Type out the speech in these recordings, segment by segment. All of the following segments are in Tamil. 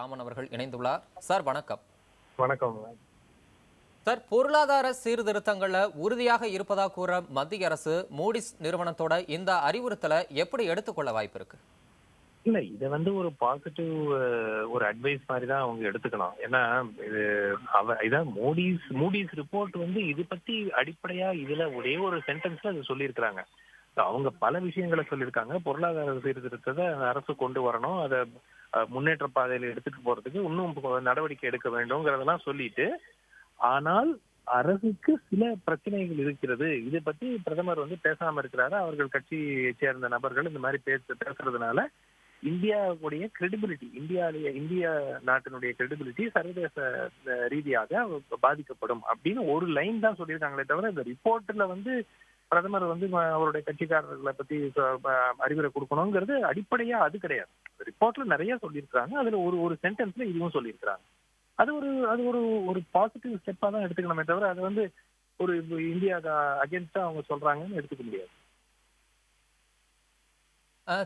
ராமன் அவர்கள் இணைந்துள்ளார். சார் வணக்கம். வணக்கம். சார், பொருளாதார சீர்திருத்தங்கள்ல உறுதியாக இருப்பதா கூற மத்திய அரசு மூடிஸ் நிறுவனத்தோட இந்த அறிவுறுத்தலை எப்படி எடுத்துக்கொள்ள வாய்ப்பு இருக்கு? இல்ல, இதை ஒரு பாசிட்டிவ் ஒரு அட்வைஸ் மாதிரி தான் அவங்க எடுத்துக்கணும். ஏன்னா இதான் மூடிஸ் ரிப்போர்ட் இது பத்தி அடிப்படையா இதுல ஒரே ஒரு சென்டென்ஸ்ல அது சொல்லியிருக்கிறாங்க. அவங்க பல விஷயங்களை சொல்லியிருக்காங்க. பொருளாதார சீர்திருத்தத்தை அரசு கொண்டு வரணும், அதை முன்னேற்ற பாதையில எடுத்துட்டு போறதுக்கு இன்னும் நடவடிக்கை எடுக்க வேண்டும்ங்கிறதெல்லாம் சொல்லிட்டு, ஆனால் அரசுக்கு சில பிரச்சனைகள் இருக்கிறது. இதை பத்தி பிரதமர் பேசாம இருக்கிறாரு. அவர்கள் கட்சியை சேர்ந்த நபர்கள் இந்த மாதிரி பேசுறதுனால இந்தியாவுடைய கிரெடிபிலிட்டி, இந்திய நாட்டினுடைய கிரெடிபிலிட்டி சர்வதேச ரீதியாக பாதிக்கப்படும் அப்படின்னு ஒரு லைன் தான் சொல்லியிருக்காங்களே தவிர, இந்த ரிப்போர்ட்ல பிரதமர் அவருடைய கட்சிக்காரர்களை பத்தி அறிவுரை கொடுக்கணுங்கிறது அடிப்படையா அது கிடையாது. ரிப்போர்ட்ல நிறைய சொல்லியிருக்காங்க. அதுல ஒரு சென்டென்ஸ்ல இதுவும் சொல்லியிருக்கிறாங்க. அது ஒரு பாசிட்டிவ் ஸ்டெப்பா தான் எடுத்துக்கணுமே தவிர அது ஒரு இந்தியா அகேன்ஸ்டா அவங்க சொல்றாங்கன்னு எடுத்துக்க முடியாது.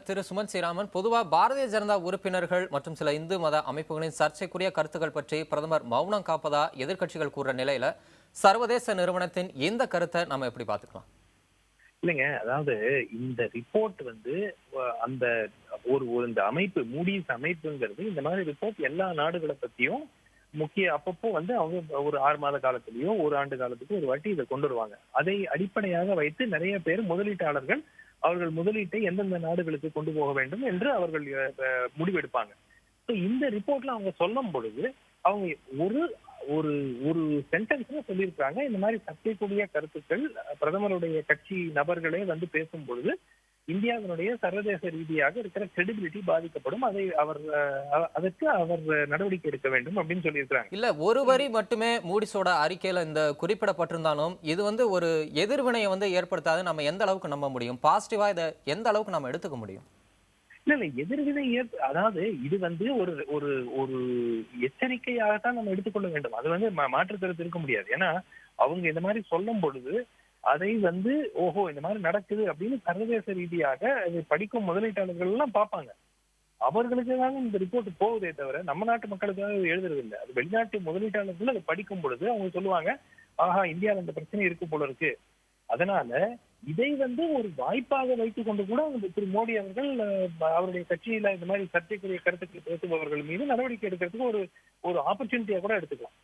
திரு சுமன் ஸ்ரீராமன், பொதுவா பாரதிய ஜனதா உறுப்பினர்கள் மற்றும் சில இந்து மத அமைப்புகளின் சர்ச்சைக்குரிய கருத்துக்கள் பற்றி பிரதமர் மௌனம் காப்பதா எதிர்கட்சிகள் கூறுற நிலையில சர்வதேச நிறுவனத்தின் இந்த கருத்தை நம்ம எப்படி பாத்துக்கலாம்? இல்லைங்க, அதாவது இந்த ரிப்போர்ட் அந்த இந்த அமைப்பு மூடிஸ் அமைப்புங்கிறது இந்த மாதிரி ரிப்போர்ட் எல்லா நாடுகளை பத்தியும் முக்கிய அப்பப்போ அவங்க ஒரு 6 மாத காலத்திலேயோ ஒரு ஆண்டு காலத்துக்கு ஒரு வாட்டி இதை கொண்டு வருவாங்க. அதை அடிப்படையாக வைத்து நிறைய பேர் முதலீட்டாளர்கள் அவர்கள் முதலீட்டை எந்தெந்த நாடுகளுக்கு கொண்டு போக வேண்டும் என்று அவர்கள் முடிவெடுப்பாங்க. இந்த ரிப்போர்ட்ல அவங்க சொல்லும் பொழுது அவங்க ஒரு ஒரு ஒரு சென்டென்ஸ்ல சொல்லியிருக்காங்க, இந்த மாதிரி சர்ச்சைக்குரிய கருத்துக்கள் பிரதமருடைய கட்சி நபர்களே பேசும் பொழுது இந்தியாவினுடைய சர்வதேச ரீதியாக இருக்கிற கிரெடிபிலிட்டி பாதிக்கப்படும், அதற்கு அவர் நடவடிக்கை எடுக்க வேண்டும் அப்படின்னு சொல்லியிருக்காங்க. இல்ல, ஒரு வரி மட்டுமே மூடிஸோட அறிக்கையில இந்த குறிப்பிடப்பட்டிருந்தாலும் இது ஒரு எதிர்வினையை ஏற்படுத்தாது. நம்ம எந்த அளவுக்கு நம்ப முடியும்? பாசிட்டிவா இதை எந்த அளவுக்கு நம்ம எடுத்துக்க முடியும்? இல்ல, எதிர்வினை அதாவது இது ஒரு ஒரு ஒரு எச்சரிக்கையாகத்தான் நம்ம எடுத்துக்கொள்ள வேண்டும். அது மாற்று கருத்து இருக்க முடியாது. ஏன்னா அவங்க இந்த மாதிரி சொல்லும் பொழுது அதை ஓஹோ இந்த மாதிரி நடக்குது அப்படின்னு சர்வதேச ரீதியாக அதை படிக்கும் முதலீட்டாளர்கள் எல்லாம் பார்ப்பாங்க. அவர்களுக்கு இந்த ரிப்போர்ட் போகுதே தவிர நம்ம நாட்டு மக்களுக்காக எழுதுறது இல்லை. அது வெளிநாட்டு முதலீட்டாளர்கள் அதை படிக்கும் பொழுது அவங்க சொல்லுவாங்க, ஆஹா இந்தியாவில் இந்த பிரச்சனை இருக்கு போல இருக்கு. அதனால இதை ஒரு வாய்ப்பாக வைத்துக் கொண்டு கூட திரு மோடி அவர்கள் அவருடைய கட்சியில இந்த மாதிரி சர்ச்சைக்குரிய கருத்துக்கள் பேசுபவர்கள் மீது நடவடிக்கை எடுக்கிறதுக்கு ஒரு ஆப்பர்ச்சுனிட்டியா கூட எடுத்துக்கலாம்.